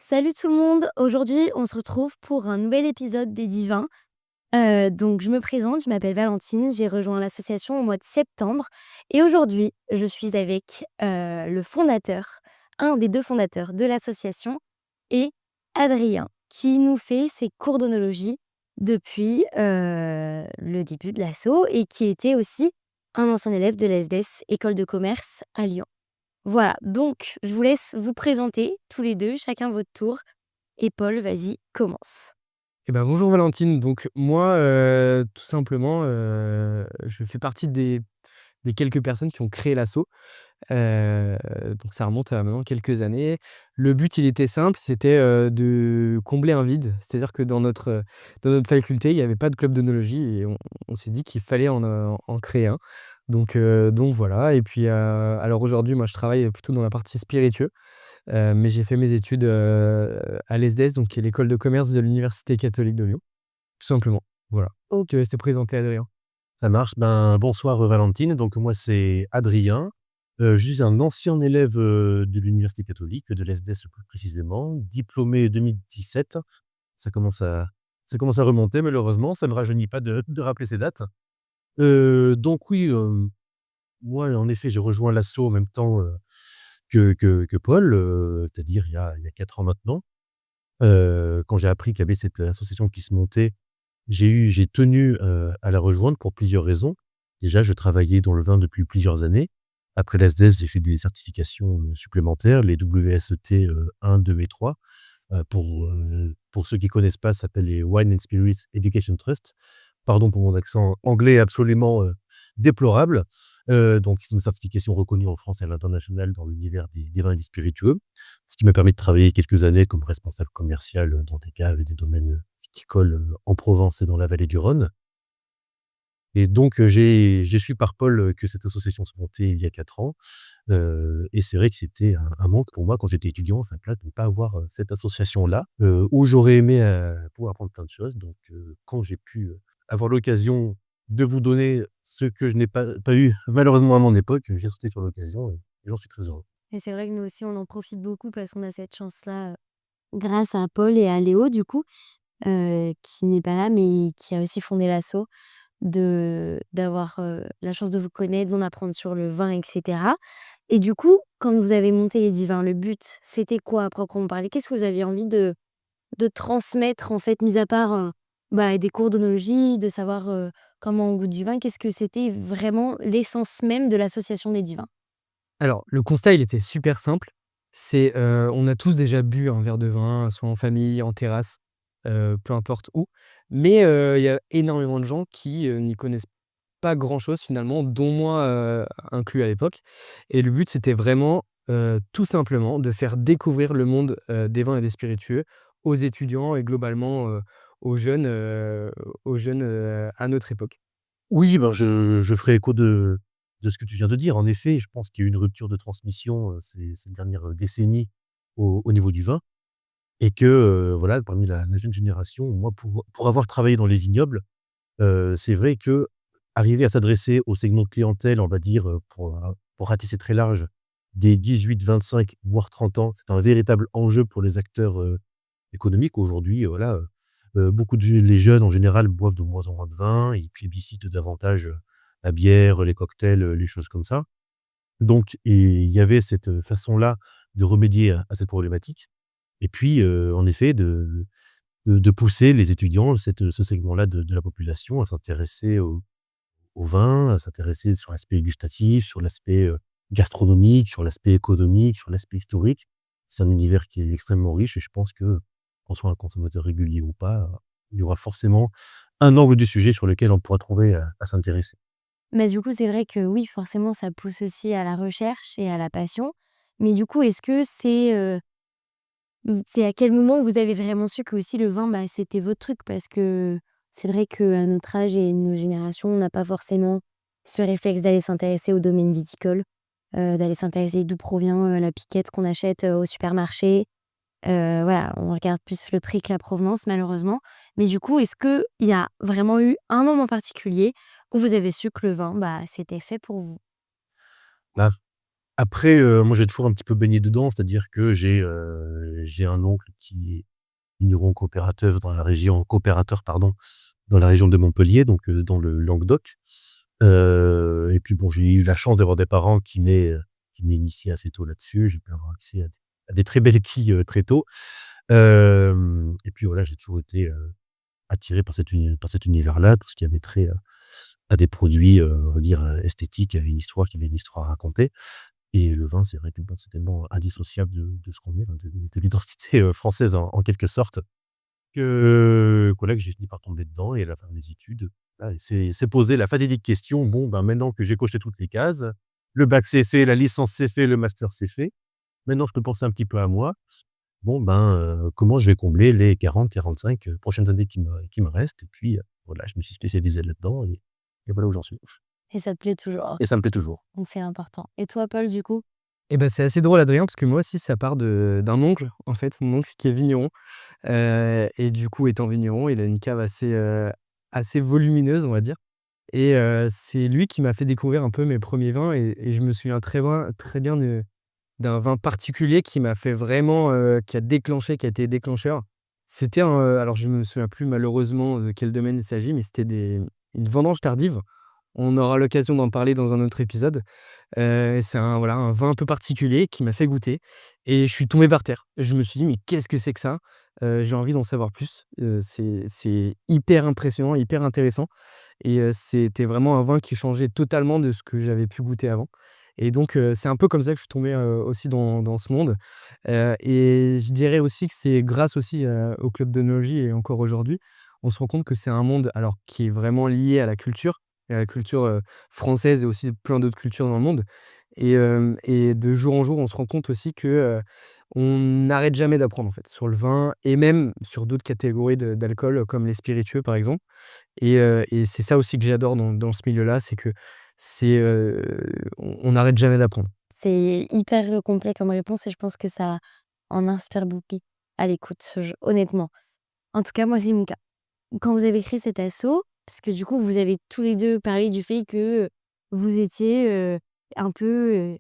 Salut tout le monde, aujourd'hui on se retrouve pour un nouvel épisode des Divins. Donc je me présente, je m'appelle Valentine, j'ai rejoint l'association au mois de septembre et aujourd'hui je suis avec le fondateur, un des deux fondateurs de l'association et Adrien qui nous fait ses cours d'onologie depuis le début de l'asso et qui était aussi un ancien élève de l'ESDES, école de commerce à Lyon. Voilà, donc je vous laisse vous présenter tous les deux, chacun votre tour. Et Paul, vas-y, commence. Eh ben, bonjour Valentine. Donc moi, tout simplement, je fais partie des quelques personnes qui ont créé l'asso. Heu, donc ça remonte à maintenant quelques années. Le but, il était simple, c'était, de combler un vide. C'est-à-dire que dans notre faculté, il y avait pas de club d'œnologie et on s'est dit qu'il fallait en créer un. Donc voilà et puis, alors aujourd'hui, moi, je travaille plutôt dans la partie spiritueux. Mais j'ai fait mes études, à l'ESDES, donc qui est l'école de commerce de l'Université catholique de Lyon, tout simplement. Voilà. OK. Je te laisse te présenter, Adrien. Ça marche. Bonsoir, Valentine. Donc moi, c'est Adrien. Je suis un ancien élève, de l'université catholique, de l'ESDES plus précisément, diplômé 2017. Ça commence à ça commence à remonter malheureusement, ça ne me rajeunit pas de rappeler ces dates. Donc oui, moi, en effet, j'ai rejoint l'asso en même temps, que Paul, c'est-à-dire il y a 4 ans maintenant. Quand j'ai appris qu'il y avait cette association qui se montait, j'ai tenu, à la rejoindre pour plusieurs raisons. Déjà, je travaillais dans le vin depuis plusieurs années. Après l'ASDES, j'ai fait des certifications, supplémentaires, les WSET, 1, 2 et 3. Pour ceux qui connaissent pas, ça s'appelle les Wine and Spirits Education Trust. Pardon pour mon accent anglais absolument, déplorable. Donc c'est une certification reconnue en France et à l'international dans l'univers des vins et des spiritueux. Ce qui m'a permis de travailler quelques années comme responsable commercial, dans des caves et des domaines, viticoles, en Provence et dans la vallée du Rhône. Et donc, j'ai su par Paul, que cette association se montait il y a 4 ans. Et c'est vrai que c'était un manque pour moi quand j'étais étudiant, enfin là, de ne pas avoir, cette association-là, où j'aurais aimé, pouvoir apprendre plein de choses. Donc, quand j'ai pu, avoir l'occasion de vous donner ce que je n'ai pas eu malheureusement à mon époque, j'ai sauté sur l'occasion et j'en suis très heureux. Et c'est vrai que nous aussi, on en profite beaucoup parce qu'on a cette chance-là, grâce à Paul et à Léo, du coup, qui n'est pas là, mais qui a aussi fondé l'asso, d'avoir la chance de vous connaître, d'en apprendre sur le vin, etc. Et du coup, quand vous avez monté les Divins, le but, c'était quoi à proprement parler? Qu'est-ce que vous aviez envie de transmettre, en fait, mis à part des cours d'onologie, de savoir comment on goûte du vin? Qu'est-ce que c'était vraiment l'essence même de l'association des Divins? Alors, le constat, il était super simple. C'est, on a tous déjà bu un verre de vin, soit en famille, en terrasse, peu importe où. Mais, il y a énormément de gens qui, n'y connaissent pas grand-chose finalement, dont moi, inclus à l'époque. Et le but, c'était vraiment, tout simplement de faire découvrir le monde, des vins et des spiritueux aux étudiants et globalement, aux jeunes, à notre époque. Oui, je ferai écho de ce que tu viens de dire. En effet, je pense qu'il y a eu une rupture de transmission, ces dernières, décennies au niveau du vin et que, voilà, parmi la jeune génération, moi, pour avoir travaillé dans les vignobles, c'est vrai qu'arriver à s'adresser au segment de clientèle, on va dire, pour ratisser très large, des 18-25 voire 30 ans, c'est un véritable enjeu pour les acteurs, économiques. Aujourd'hui, voilà, beaucoup les jeunes en général boivent de moins en moins de vin, ils plébiscitent davantage, la bière, les cocktails, les choses comme ça. Donc il y avait cette, façon-là de remédier à cette problématique et puis, en effet de pousser les étudiants, ce segment-là de la population à s'intéresser au vin, à s'intéresser sur l'aspect gustatif, sur l'aspect, gastronomique, sur l'aspect économique, sur l'aspect historique. C'est un univers qui est extrêmement riche et je pense que, qu'on soit un consommateur régulier ou pas, il y aura forcément un angle du sujet sur lequel on pourra trouver à s'intéresser. Mais du coup, c'est vrai que oui, forcément, ça pousse aussi à la recherche et à la passion. Mais du coup, est-ce que c'est à quel moment vous avez vraiment su que aussi le vin, c'était votre truc? Parce que c'est vrai qu'à notre âge et nos générations, on n'a pas forcément ce réflexe d'aller s'intéresser au domaine viticole, d'aller s'intéresser d'où provient, la piquette qu'on achète, au supermarché. Voilà, on regarde plus le prix que la provenance malheureusement. Mais du coup, est-ce qu'il y a vraiment eu un moment particulier où vous avez su que le vin, c'était fait pour vous? Après, moi, j'ai toujours un petit peu baigné dedans, c'est-à-dire que j'ai un oncle qui est vigneron coopérateur, pardon, dans la région de Montpellier, donc dans le Languedoc. Et puis bon, j'ai eu la chance d'avoir des parents qui m'aient initié assez tôt là-dessus. J'ai pu avoir accès à des très belles quilles, très tôt. Et puis voilà, j'ai toujours été, attiré par cet univers-là, tout ce qui avait trait, à des produits, on va dire, esthétiques, qui avait une histoire à raconter. Et le vin, c'est vrai que, bah, c'est tellement indissociable de ce qu'on est, hein, de l'identité, française en quelque sorte, que voilà, que j'ai fini par tomber dedans et à la fin de mes études, là, il s'est posé la fatidique question: «Bon, ben, maintenant que j'ai coché toutes les cases, le bac c'est fait, la licence c'est fait, le master c'est fait. Maintenant je peux penser un petit peu à moi. Bon, ben, comment je vais combler les 40-45 prochaines années qui me restent?» Et puis, voilà, je me suis spécialisé là-dedans et voilà où j'en suis. Et ça te plaît toujours? Et ça me plaît toujours. Donc c'est important. Et toi, Paul, du coup? Et ben c'est assez drôle Adrien, parce que moi aussi ça part d'un oncle, en fait, mon oncle qui est vigneron, et du coup étant vigneron, il a une cave assez volumineuse, on va dire. Et c'est lui qui m'a fait découvrir un peu mes premiers vins et je me souviens très bien d'un vin particulier qui m'a fait vraiment, qui a été déclencheur. C'était alors je me souviens plus malheureusement de quel domaine il s'agit, mais c'était une vendange tardive. On aura l'occasion d'en parler dans un autre épisode. C'est un vin un peu particulier qui m'a fait goûter et je suis tombé par terre. Je me suis dit: «Mais qu'est-ce que c'est que ça?» J'ai envie d'en savoir plus. C'est hyper impressionnant, hyper intéressant et c'était vraiment un vin qui changeait totalement de ce que j'avais pu goûter avant et donc c'est un peu comme ça que je suis tombé, aussi dans ce monde, et je dirais aussi que c'est grâce aussi, au club d'œnologie et encore aujourd'hui, on se rend compte que c'est un monde alors qui est vraiment lié à la culture, française et aussi plein d'autres cultures dans le monde et de jour en jour, on se rend compte aussi que, on n'arrête jamais d'apprendre en fait sur le vin et même sur d'autres catégories d'alcool, comme les spiritueux par exemple et c'est ça aussi que j'adore dans ce milieu-là, c'est que on n'arrête jamais d'apprendre. C'est hyper, complet comme réponse et je pense que ça en inspire beaucoup à l'écoute, honnêtement. En tout cas, moi, c'est mon cas. Quand vous avez créé cet asso, parce que du coup, vous avez tous les 2 parlé du fait que, vous étiez, un peu,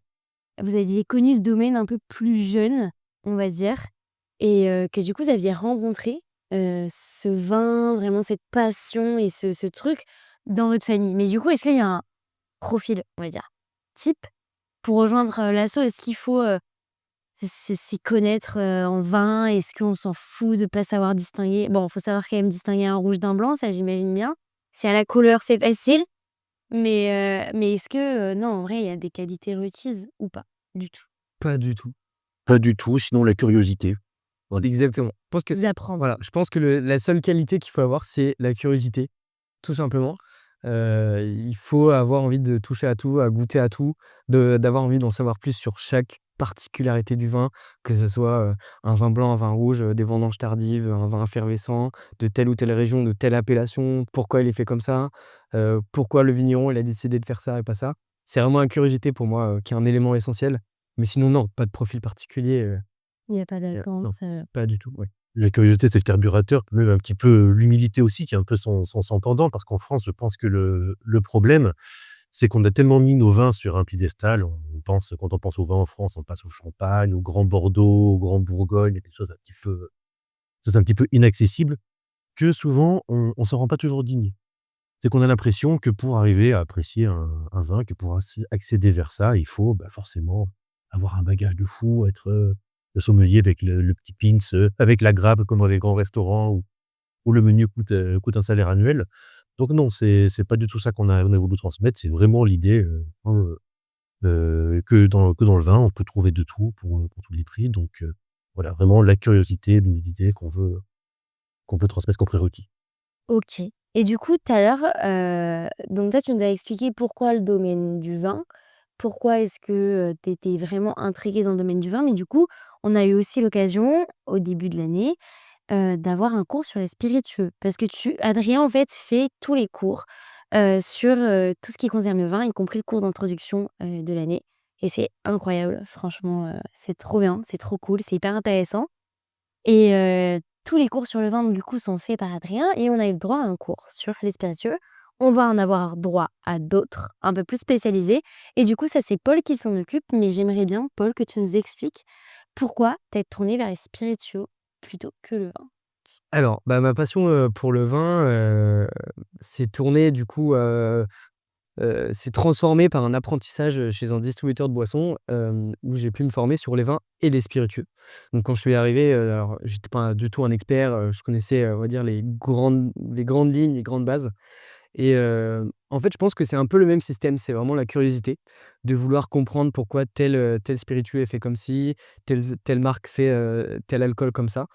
vous aviez connu ce domaine un peu plus jeune, on va dire et que du coup, vous aviez rencontré, ce vin, vraiment cette passion et ce truc dans votre famille. Mais du coup, est-ce qu'il y a un profil, on va dire, type pour rejoindre, l'asso? Est-ce qu'il faut, s'y connaître, en vin? Est-ce qu'on s'en fout de pas savoir distinguer? Bon, faut savoir quand même distinguer un rouge d'un blanc, ça j'imagine bien. Si à la couleur, c'est facile, mais est-ce que, non, en vrai, il y a des qualités requises ou pas du tout? Pas du tout. Pas du tout, sinon la curiosité. Voilà. Exactement. Je pense que D'apprendre. voilà, je pense que la seule qualité qu'il faut avoir, c'est la curiosité, tout simplement. Il faut avoir envie de toucher à tout, à goûter à tout, d'avoir envie d'en savoir plus sur chaque particularité du vin, que ce soit, un vin blanc, un vin rouge, des vendanges tardives, un vin effervescent, de telle ou telle région, de telle appellation, pourquoi il est fait comme ça, pourquoi le vigneron il a décidé de faire ça et pas ça. C'est vraiment la curiosité pour moi, qui est un élément essentiel. Mais sinon non, pas de profil particulier, Il y a pas non, d'attente, pas du tout, ouais. La curiosité, c'est le carburateur, même un petit peu l'humilité aussi, qui est un peu son pendant, parce qu'en France, je pense que le problème, c'est qu'on a tellement mis nos vins sur un piédestal. Quand on pense au vin en France, on passe au champagne, au grand Bordeaux, au grand Bourgogne, des choses un petit peu inaccessibles, que souvent on s'en rend pas toujours digne. C'est qu'on a l'impression que pour arriver à apprécier un vin, que pour accéder vers ça, il faut, bah, forcément avoir un bagage de fou, être, le sommelier avec le petit pins, avec la grappe comme dans les grands restaurants où le menu coûte un salaire annuel. Donc non, c'est pas du tout ça qu'on a voulu transmettre. C'est vraiment l'idée, que dans le vin, on peut trouver de tout pour tous les prix. Donc voilà, vraiment la curiosité, l'humilité qu'on veut transmettre comme prérequis. OK. Et du coup, tout à l'heure, donc toi, tu nous as expliqué pourquoi le domaine du vin, pourquoi est-ce que, tu étais vraiment intrigué dans le domaine du vin, mais du coup, on a eu aussi l'occasion, au début de l'année, d'avoir un cours sur les spiritueux. Parce que Adrien, en fait, fait tous les cours, sur, tout ce qui concerne le vin, y compris le cours d'introduction, de l'année et c'est incroyable, franchement, c'est trop bien, c'est trop cool, c'est hyper intéressant. Et tous les cours sur le vin, du coup, sont faits par Adrien et on a eu le droit à un cours sur les spiritueux. On va en avoir droit à d'autres, un peu plus spécialisés. Et du coup, ça, c'est Paul qui s'en occupe. Mais j'aimerais bien, Paul, que tu nous expliques pourquoi t'es tourné vers les spiritueux plutôt que le vin. Alors, ma passion, pour le vin, s'est tournée du coup, s'est transformée par un apprentissage, chez un distributeur de boissons, où j'ai pu me former sur les vins et les spiritueux. Donc quand je suis arrivé, alors j'étais pas du tout un expert, je connaissais, on va dire les grandes lignes, les grandes bases et en fait, je pense que c'est un peu le même système. C'est vraiment la curiosité de vouloir comprendre pourquoi tel spiritueux est fait comme ci, telle marque fait, tel alcool comme ça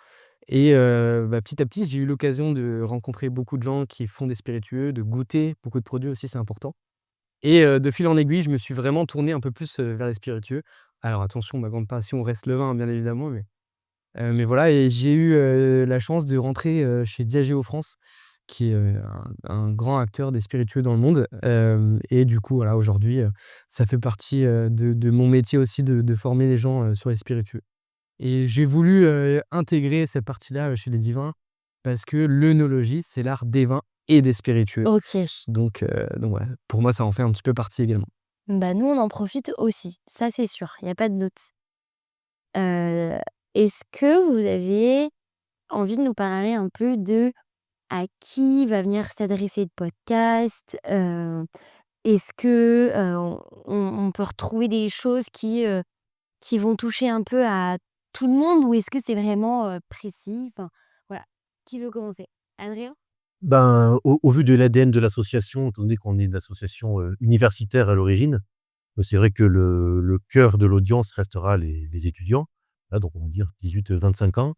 et petit à petit, j'ai eu l'occasion de rencontrer beaucoup de gens qui font des spiritueux, de goûter beaucoup de produits aussi, c'est important et de fil en aiguille, je me suis vraiment tourné un peu plus, vers les spiritueux. Alors attention, ma grande passion reste le vin, bien évidemment, mais voilà et j'ai eu, la chance de rentrer, chez Diageo France, qui est, un grand acteur des spiritueux dans le monde, et du coup, voilà, aujourd'hui, ça fait partie, de mon métier aussi de former les gens, sur les spiritueux. Et j'ai voulu, intégrer cette partie-là, chez les divins parce que l'œnologie, c'est l'art des vins et des spiritueux. Ok. Donc ouais, pour moi, ça en fait un petit peu partie également. Bah, nous, on en profite aussi. Ça, c'est sûr. Il n'y a pas de doute. Euh, Est-ce que vous avez envie de nous parler un peu de à qui va venir s'adresser le podcast? Est-ce que on peut retrouver des choses qui vont toucher un peu à tout le monde ou est-ce que c'est vraiment précis? Enfin, voilà. Qui veut commencer? Adrien? Ben, au vu de l'ADN de l'association, étant donné qu'on est une association, universitaire à l'origine, c'est vrai que le cœur de l'audience restera les étudiants, là, donc on va dire 18-25 ans,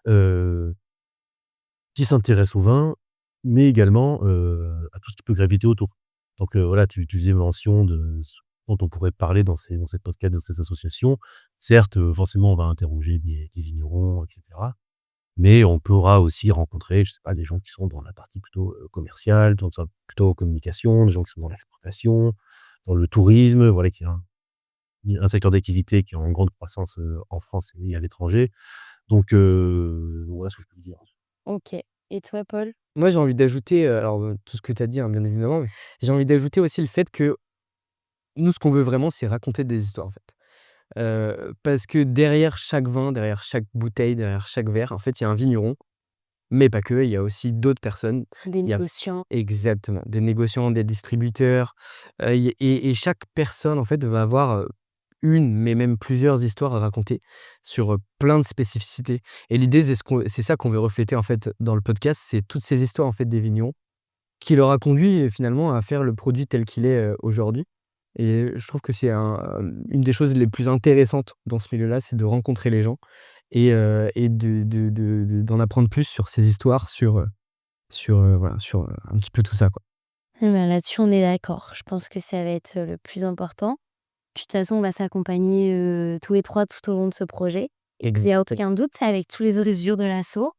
heu, qui s'intéressent au vin, mais également, à tout ce qui peut graviter autour. Donc, voilà, tu faisais mention de ce dont on pourrait parler dans ces podcasts, dans ces associations. Certes, forcément, on va interroger des vignerons et cetera. Mais on pourra aussi rencontrer, je sais pas, des gens qui sont dans la partie plutôt, commerciale, dans ça plutôt communication, des gens qui sont dans l'exportation, dans le tourisme, voilà, qui est un secteur d'activité qui est en grande croissance, en France et à l'étranger. Donc, voilà ce que je peux vous dire. Ok. Et toi, Paul? Moi, j'ai envie d'ajouter, alors, tout ce que tu as dit, hein, bien évidemment, mais j'ai envie d'ajouter aussi le fait que nous, ce qu'on veut vraiment, c'est raconter des histoires, en fait. Parce que derrière chaque vin, derrière chaque bouteille, derrière chaque verre, en fait, il y a un vigneron, mais pas que, il y a aussi d'autres personnes. Des Il y a négociants. exactement, des négociants, des distributeurs, y et chaque personne, en fait, va avoir, une, mais même plusieurs histoires à raconter sur, plein de spécificités et l'idée, c'est ça qu'on veut refléter, en fait, dans le podcast, c'est toutes ces histoires, en fait, des vignerons qui leur a conduit, finalement à faire le produit tel qu'il est, aujourd'hui et je trouve que c'est une des choses les plus intéressantes dans ce milieu-là, c'est de rencontrer les gens et d'en apprendre plus sur ces histoires, voilà, sur, un petit peu tout ça, quoi. Eh ben, là-dessus, on est d'accord. Je pense que ça va être le plus important. Puis, de toute façon, on va s'accompagner tous les trois tout au long de ce projet. Il n'y a Exact. aucun doute, c'est avec tous les autres jours de l'assaut.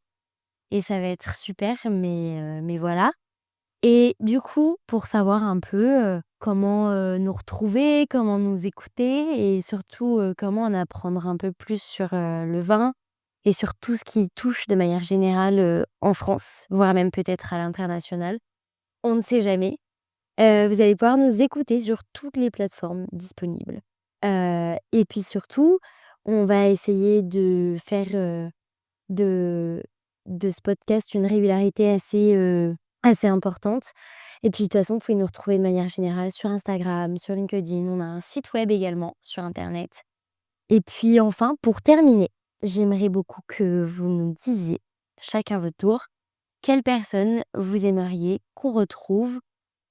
Et ça va être super, mais voilà. Et du coup, pour savoir un peu comment nous retrouver, comment nous écouter et surtout comment en apprendre un peu plus sur le vin et sur tout ce qui touche de manière générale en France, voire même peut-être à l'international, on ne sait jamais. Vous allez pouvoir nous écouter sur toutes les plateformes disponibles. Et puis surtout, on va essayer de faire de, de ce podcast une régularité assez importante. Et puis de toute façon, vous pouvez nous retrouver de manière générale sur Instagram, sur LinkedIn. On a un site web également sur Internet. Et puis enfin, pour terminer, j'aimerais beaucoup que vous nous disiez, chacun votre tour, quelle personne vous aimeriez qu'on retrouve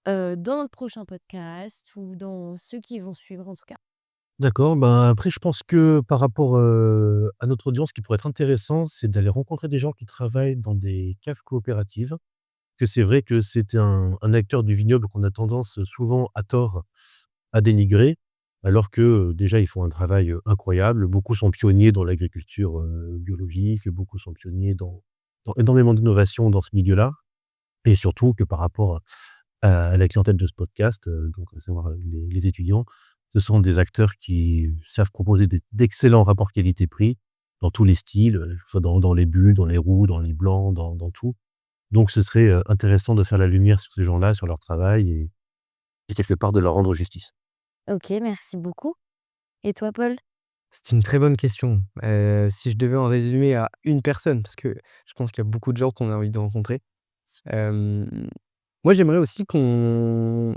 dans notre prochain podcast ou dans ceux qui vont suivre en tout cas. D'accord, ben, après je pense que par rapport, à notre audience, ce qui pourrait être intéressant, c'est d'aller rencontrer des gens qui travaillent dans des caves coopératives. Que c'est vrai que c'est un acteur du vignoble qu'on a tendance, souvent à tort, à dénigrer, alors que, déjà ils font un travail, incroyable. Beaucoup sont pionniers dans l'agriculture, biologique, beaucoup sont pionniers dans énormément d'innovations dans ce milieu-là et surtout que par rapport à la clientèle de ce podcast, donc à savoir, les étudiants, ce sont des acteurs qui savent proposer d'excellents rapports qualité-prix dans tous les styles, que ce soit dans les bulles, dans les roux, dans les blancs, dans tout. Donc ce serait, intéressant de faire la lumière sur ces gens-là, sur leur travail et quelque part de leur rendre justice. OK, merci beaucoup. Et toi, Paul? C'est une très bonne question. Si je devais en résumer à une personne, parce que je pense qu'il y a beaucoup de gens qu'on a envie de rencontrer. Hem, Moi, j'aimerais aussi qu'on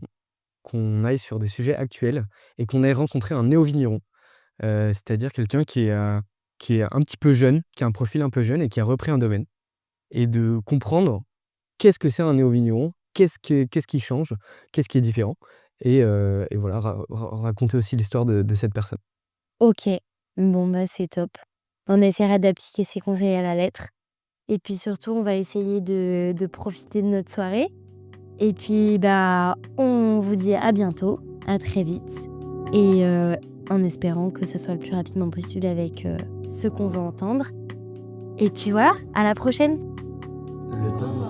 aille sur des sujets actuels et qu'on aille rencontrer un néo-vigneron. C'est-à-dire quelqu'un qui est un petit peu jeune, qui a un profil un peu jeune et qui a repris un domaine et de comprendre qu'est-ce que c'est un néo-vigneron? Qu'est-ce qui change? Qu'est-ce qui est différent? Et voilà, raconter aussi l'histoire de cette personne. OK. Bon, bah, c'est top. On essaiera d'appliquer ces conseils à la lettre et puis surtout, on va essayer de profiter de notre soirée et puis, bah, on vous dit à bientôt, à très vite et en espérant que ça soit le plus rapidement possible avec, ce qu'on veut entendre et puis voilà, à la prochaine! Le temps